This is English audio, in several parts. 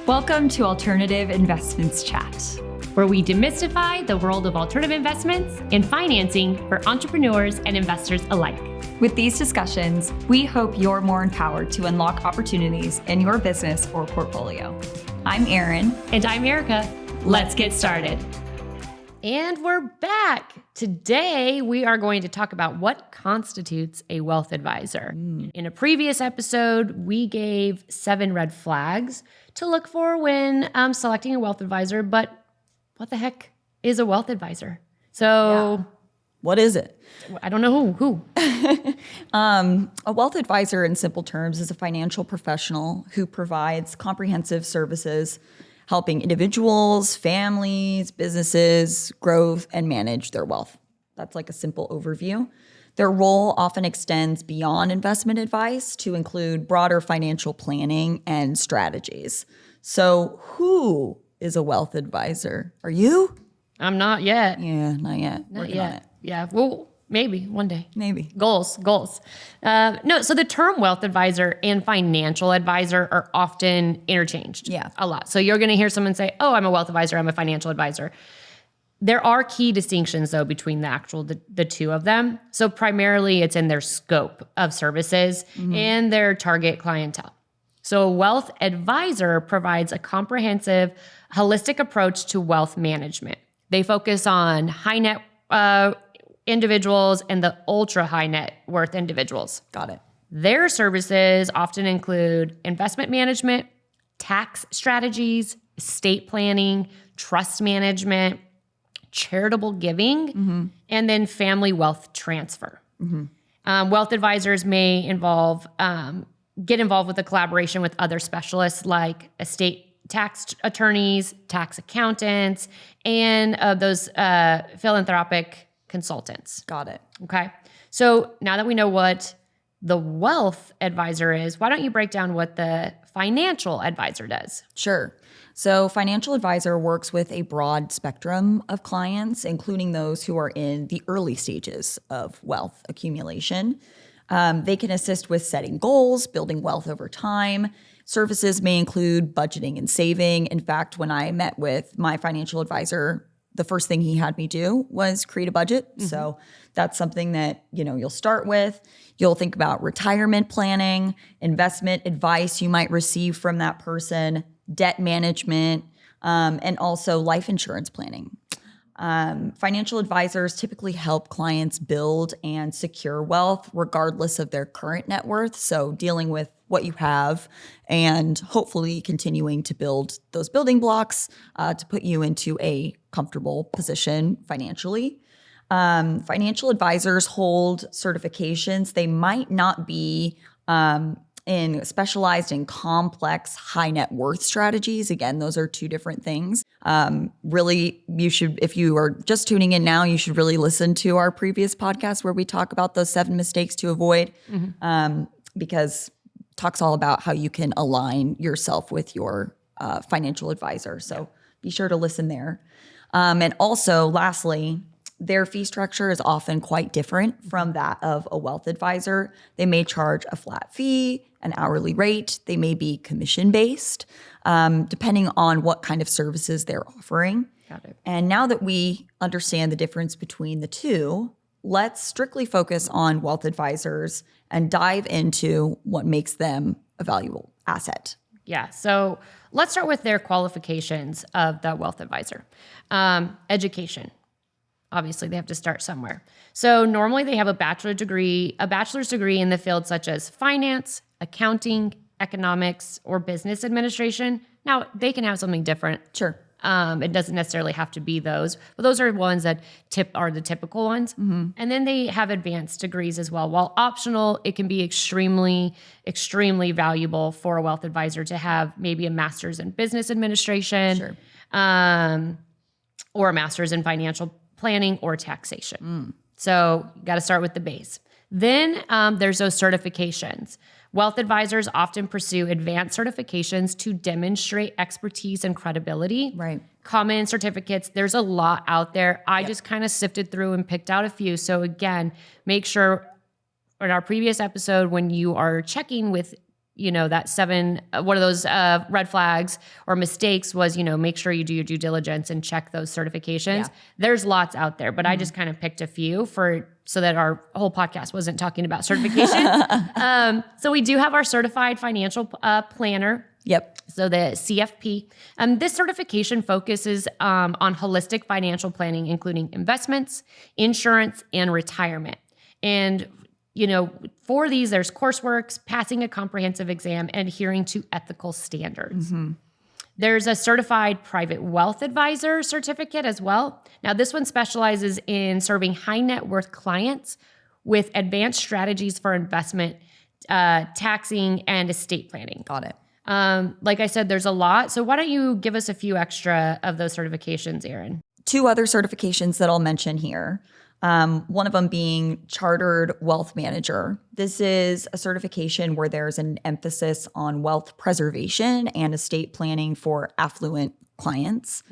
Welcome to Alternative Investments Chat, where we demystify the world of alternative investments and financing for entrepreneurs and investors alike. With these discussions, we hope you're more empowered to unlock opportunities in your business or portfolio. I'm Erin. And I'm Erica. Let's get started. And we're back. Today, we are going to talk about what constitutes a wealth advisor. In a previous episode, we gave 7 red flags to look for when selecting a wealth advisor, but what the heck is a wealth advisor? So, what is it? I don't know who. A wealth advisor, in simple terms, is a financial professional who provides comprehensive services helping individuals, families, businesses grow and manage their wealth. That's like a simple overview. Their role often extends beyond investment advice to include broader financial planning and strategies. So who is a wealth advisor? Are you? I'm not yet. Yeah, not yet. Not Working yet. on it. Yeah, well, maybe one day. Maybe. Goals. No, so the term wealth advisor and financial advisor are often interchanged. Yeah. A lot. So you're going to hear someone say, oh, I'm a wealth advisor, I'm a financial advisor. There are key distinctions, though, between the two of them. So primarily it's in their scope of services and their target clientele. So a wealth advisor provides a comprehensive, holistic approach to wealth management. They focus on high net individuals and the ultra high net worth individuals. Got it. Their services often include investment management, tax strategies, estate planning, trust management, charitable giving, and then family wealth transfer. Wealth advisors may get involved with a collaboration with other specialists like estate tax attorneys, tax accountants, and those philanthropic consultants. Got it. Okay. So now that we know what the wealth advisor is, why don't you break down what the financial advisor does? Sure. So financial advisor works with a broad spectrum of clients, including those who are in the early stages of wealth accumulation. They can assist with setting goals, building wealth over time. Services may include budgeting and saving. In fact, when I met with my financial advisor, the first thing he had me do was create a budget. So that's something that, you'll start with. You'll think about retirement planning, investment advice you might receive from that person, debt management, and also life insurance planning. Financial advisors typically help clients build and secure wealth regardless of their current net worth. So dealing with what you have and hopefully continuing to build those building blocks to put you into a comfortable position financially. Financial advisors hold certifications. They might not be specialized in complex high net worth strategies. Again, those are two different things. Really, you should, if you are just tuning in now, you should really listen to our previous podcast where we talk about those 7 mistakes to avoid, because it talks all about how you can align yourself with your financial advisor. So be sure to listen there. And also, lastly, their fee structure is often quite different from that of a wealth advisor. They may charge a flat fee, an hourly rate. They may be commission-based, depending on what kind of services they're offering. Got it. And now that we understand the difference between the two, let's strictly focus on wealth advisors and dive into what makes them a valuable asset. Yeah. So let's start with their qualifications of the wealth advisor. Education. Obviously, they have to start somewhere. So normally they have a bachelor's degree in the field such as finance, accounting, economics, or business administration. Now, they can have something different. Sure. It doesn't necessarily have to be those, but those are ones that are the typical ones. And then they have advanced degrees as well. While optional, it can be extremely, extremely valuable for a wealth advisor to have maybe a master's in business administration, Sure. Or a master's in financial planning or taxation. So you got to start with the base. Then there's those certifications. Wealth advisors often pursue advanced certifications to demonstrate expertise and credibility. Right. Common certificates, there's a lot out there. I just kind of sifted through and picked out a few. So again, make sure in our previous episode, when you are checking with that one of those red flags or mistakes was, make sure you do your due diligence and check those certifications. Yeah. There's lots out there, but I just kind of picked a few so that our whole podcast wasn't talking about certifications. So we do have our certified financial planner. Yep. So the CFP. This certification focuses on holistic financial planning, including investments, insurance, and retirement. And for these, there's coursework, passing a comprehensive exam, and adhering to ethical standards. There's a certified private wealth advisor certificate as well. Now, this one specializes in serving high net worth clients with advanced strategies for investment, taxing, and estate planning. Got it. Like I said, there's a lot. So why don't you give us a few extra of those certifications, Erin? 2 other certifications that I'll mention here. One of them being Chartered Wealth Manager. This is a certification where there's an emphasis on wealth preservation and estate planning for affluent clients.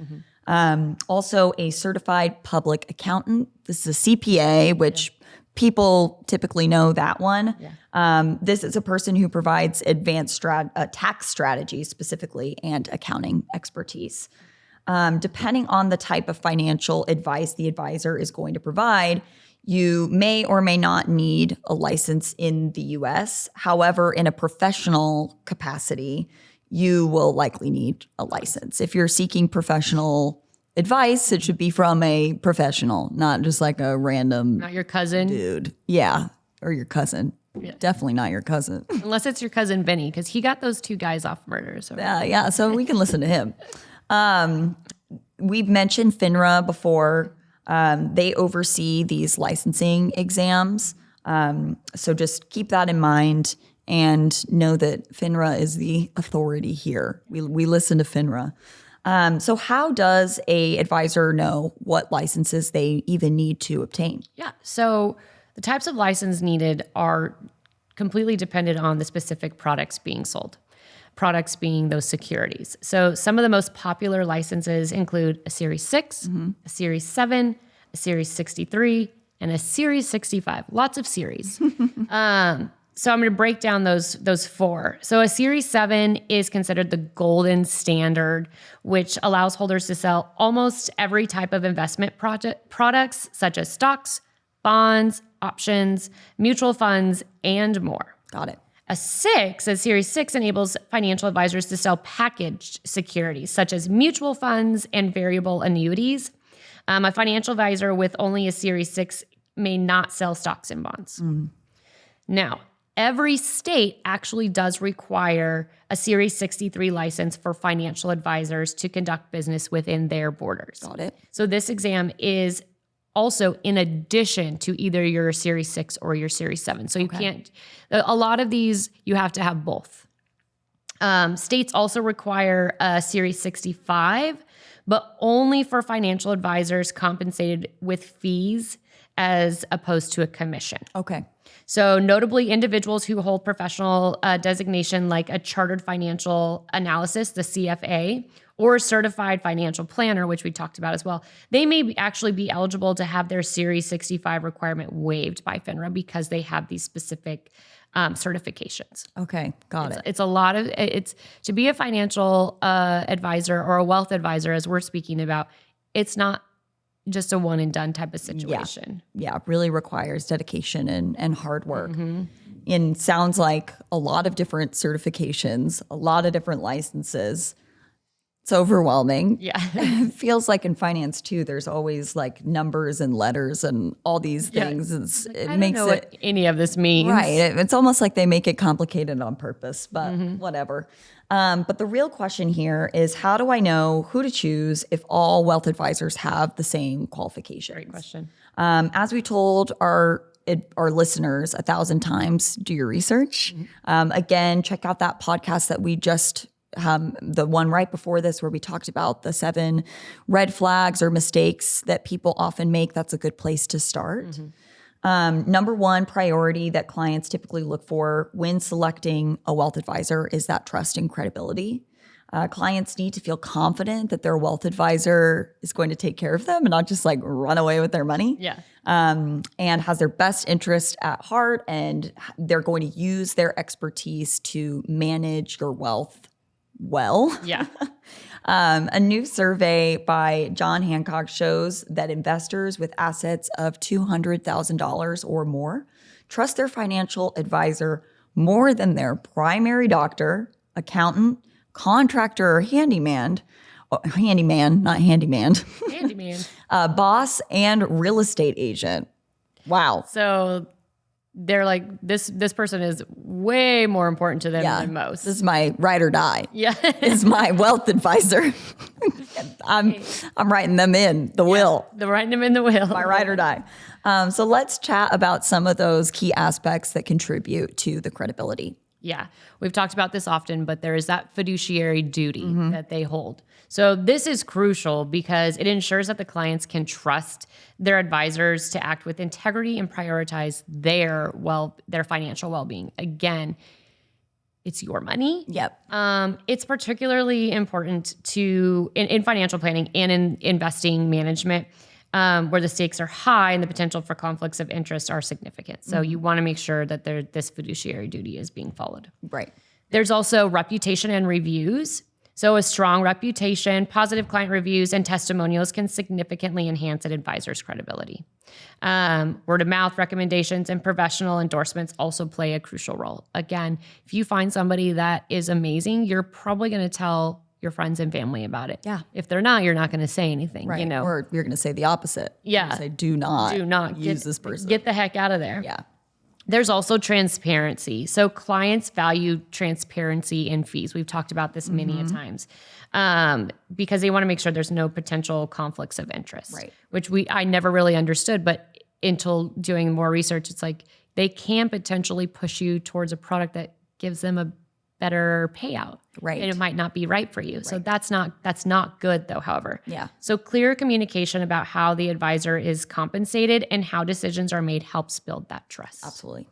Also, a Certified Public Accountant. This is a CPA, which people typically know that one. This is a person who provides advanced tax strategies specifically and accounting expertise. Depending on the type of financial advice the advisor is going to provide, you may or may not need a license in the US. However, in a professional capacity, you will likely need a license. If you're seeking professional advice, it should be from a professional, not just like a random Not your cousin. dude. Yeah, or your cousin. Yeah. Definitely not your cousin. Unless it's your cousin Benny, because he got those 2 guys off murder. So Yeah, so we can listen to him. We've mentioned FINRA before. They oversee these licensing exams. So just keep that in mind and know that FINRA is the authority here. We listen to FINRA. So how does a advisor know what licenses they even need to obtain? Yeah. So the types of license needed are completely dependent on the specific products being sold. Products being those securities. So some of the most popular licenses include a Series 6, a Series 7, a Series 63, and a Series 65. Lots of series. So I'm going to break down those 4. So a Series 7 is considered the golden standard, which allows holders to sell almost every type of investment products, such as stocks, bonds, options, mutual funds, and more. Got it. A Series 6 enables financial advisors to sell packaged securities, such as mutual funds and variable annuities. A financial advisor with only a Series 6 may not sell stocks and bonds. Now, every state actually does require a Series 63 license for financial advisors to conduct business within their borders. Got it. So this exam is also in addition to either your Series 6 or your Series 7. So you can't, a lot of these, you have to have both. States also require a Series 65, but only for financial advisors compensated with fees as opposed to a commission. Okay. So notably, individuals who hold professional designation like a Chartered Financial Analyst, the CFA, or a Certified Financial Planner, which we talked about as well, they may actually be eligible to have their Series 65 requirement waived by FINRA because they have these specific certifications. Okay, got it. It's a lot of, it's to be a financial advisor or a wealth advisor, as we're speaking about, it's not just a one and done type of situation. Yeah, really requires dedication and hard work. And sounds like a lot of different certifications, a lot of different licenses. It's overwhelming. Yeah. It feels like in finance too, there's always like numbers and letters and all these things. It I makes don't know it what any of this means. right. It's almost like they make it complicated on purpose, but whatever. But the real question here is, how do I know who to choose if all wealth advisors have the same qualifications? Great question. As we told our listeners 1,000 times, do your research. Again, check out that podcast that we just the one right before this where we talked about the 7 red flags or mistakes that people often make. That's a good place to start. Number 1 priority that clients typically look for when selecting a wealth advisor is that trust and credibility. Clients need to feel confident that their wealth advisor is going to take care of them and not just like run away with their money. Yeah. And has their best interest at heart, and they're going to use their expertise to manage your wealth well. Yeah. A new survey by John Hancock shows that investors with assets of $200,000 or more trust their financial advisor more than their primary doctor, accountant, contractor, or handyman, not handyman, Handyman. boss, and real estate agent. Wow. So they're like, this person is way more important to them than most. This is my ride or die. Yeah. This is my wealth advisor. I'm writing them in the will. They're writing them in the will. My ride or die. So let's chat about some of those key aspects that contribute to the credibility. Yeah. We've talked about this often, but there is that fiduciary duty that they hold. So this is crucial because it ensures that the clients can trust their advisors to act with integrity and prioritize their financial well-being. Again, it's your money. Yep. It's particularly important in financial planning and in investing management, where the stakes are high and the potential for conflicts of interest are significant. So you want to make sure that this fiduciary duty is being followed. Right. There's also reputation and reviews. So a strong reputation, positive client reviews, and testimonials can significantly enhance an advisor's credibility. Word of mouth recommendations and professional endorsements also play a crucial role. Again, if you find somebody that is amazing, you're probably going to tell your friends and family about it. Yeah. If they're not, you're not going to say anything, Right. you know. Or you're going to say the opposite. Yeah. You're gonna say, do not use this person. Get the heck out of there. Yeah. There's also transparency. So clients value transparency in fees. We've talked about this many a times because they want to make sure there's no potential conflicts of interest, Right. which I never really understood. But until doing more research, it's like they can potentially push you towards a product that gives them a better payout. Right. And it might not be right for you. So that's not good though, however. Yeah. So clear communication about how the advisor is compensated and how decisions are made helps build that trust. Absolutely.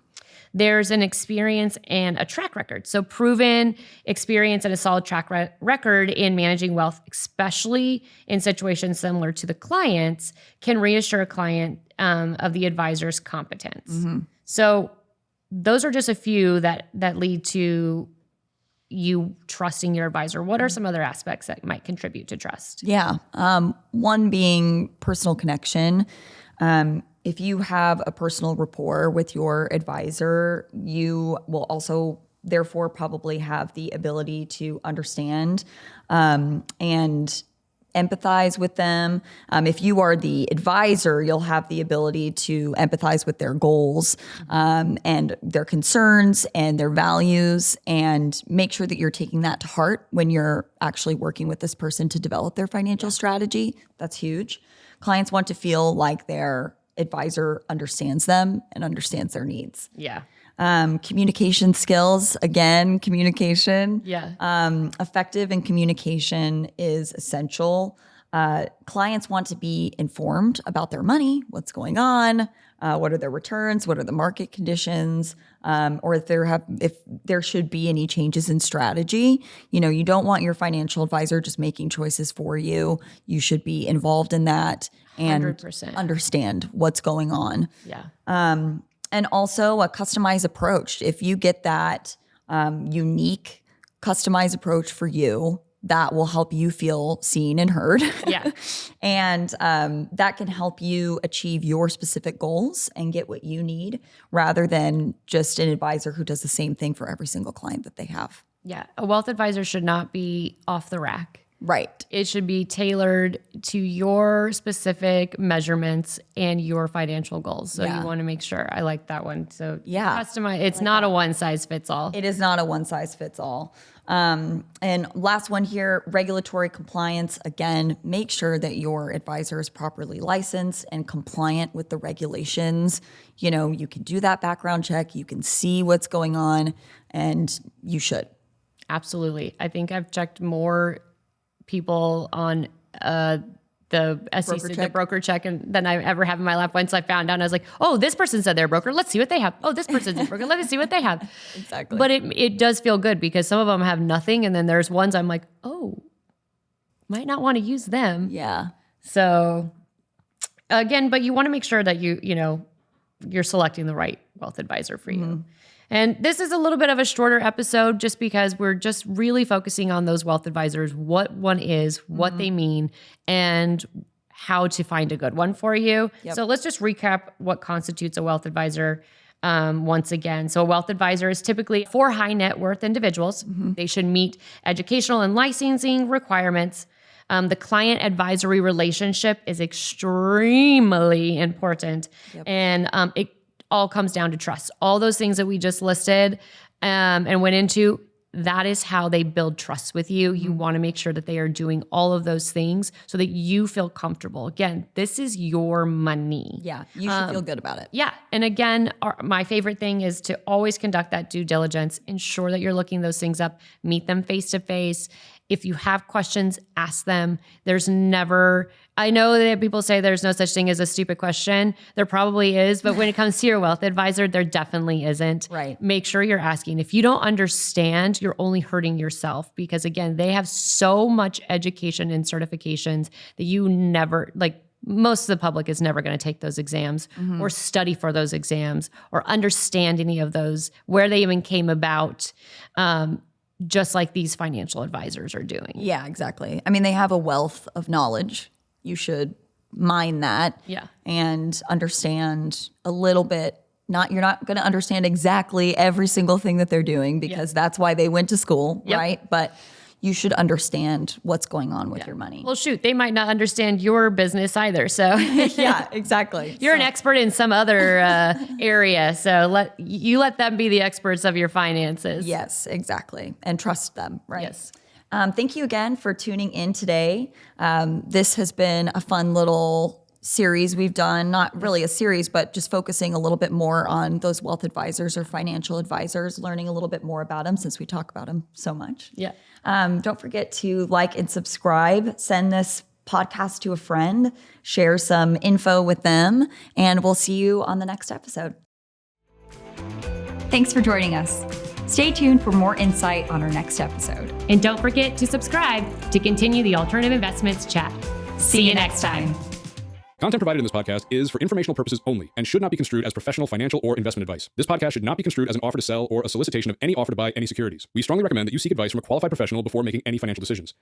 There's an experience and a track record. So proven experience and a solid track record in managing wealth, especially in situations similar to the client's, can reassure a client of the advisor's competence. So those are just a few that lead to you trusting your advisor. What are some other aspects that might contribute to trust? Yeah. One being personal connection. If you have a personal rapport with your advisor, you will also therefore probably have the ability to understand and empathize with them. If you are the advisor, you'll have the ability to empathize with their goals and their concerns and their values, and make sure that you're taking that to heart when you're actually working with this person to develop their financial strategy. That's huge. Clients want to feel like their advisor understands them and understands their needs. Yeah. Communication skills, again, communication. Yeah. Effective in communication is essential. Clients want to be informed about their money, what's going on, what are their returns, what are the market conditions, or if there should be any changes in strategy. You know, you don't want your financial advisor just making choices for you. You should be involved in that and 100%. understand what's going on. Yeah. And also a customized approach. If you get that unique customized approach for you, that will help you feel seen and heard. Yeah. And that can help you achieve your specific goals and get what you need, rather than just an advisor who does the same thing for every single client that they have. Yeah. A wealth advisor should not be off the rack. Right. It should be tailored to your specific measurements and your financial goals. So you want to make sure. I like that one. So customize. It's not a one size fits all. It is not a one size fits all. And last one here, regulatory compliance. Again, make sure that your advisor is properly licensed and compliant with the regulations. You know, you can do that background check. You can see what's going on, and you should. Absolutely. I think I've checked more people on the the SEC, the broker check than I ever have in my life. Once I found out, I was like, oh, this person said they're a broker. Let's see what they have. Oh, this person's a broker. Let me see what they have. Exactly. But it does feel good because some of them have nothing. And then there's ones I'm like, oh, might not want to use them. Yeah. So again, but you want to make sure that you're selecting the right wealth advisor for you. And this is a little bit of a shorter episode just because we're just really focusing on those wealth advisors, what one is, what they mean, and how to find a good one for you. Yep. So let's just recap what constitutes a wealth advisor once again. So a wealth advisor is typically for high net worth individuals. They should meet educational and licensing requirements. The client advisory relationship is extremely important. And it all comes down to trust. All those things that we just listed and went into, that is how they build trust with you. You want to make sure that they are doing all of those things so that you feel comfortable. Again, this is your money. Yeah, you should feel good about it. Yeah. And again, my favorite thing is to always conduct that due diligence, ensure that you're looking those things up, meet them face to face. If you have questions, ask them. I know that people say there's no such thing as a stupid question. There probably is, but when it comes to your wealth advisor, there definitely isn't. Right. Make sure you're asking. If you don't understand, you're only hurting yourself because again, they have so much education and certifications that you never, most of the public is never going to take those exams or study for those exams or understand any of those, where they even came about. Just like these financial advisors are doing. Yeah, exactly. I mean, they have a wealth of knowledge. You should mine that and understand a little bit. You're not going to understand exactly every single thing that they're doing because that's why they went to school, right? But you should understand what's going on with your money. Well, shoot, they might not understand your business either. So yeah, exactly. You're an expert in some other area. So let them be the experts of your finances. Yes, exactly. And trust them, right? Yes. Thank you again for tuning in today. This has been a fun little series we've done, not really a series, but just focusing a little bit more on those wealth advisors or financial advisors, learning a little bit more about them since we talk about them so much. Yeah. Don't forget to like and subscribe, send this podcast to a friend, share some info with them, and we'll see you on the next episode. Thanks for joining us. Stay tuned for more insight on our next episode. And don't forget to subscribe to continue the Alternative Investments chat. See you next time. Content provided in this podcast is for informational purposes only and should not be construed as professional, financial, or investment advice. This podcast should not be construed as an offer to sell or a solicitation of any offer to buy any securities. We strongly recommend that you seek advice from a qualified professional before making any financial decisions.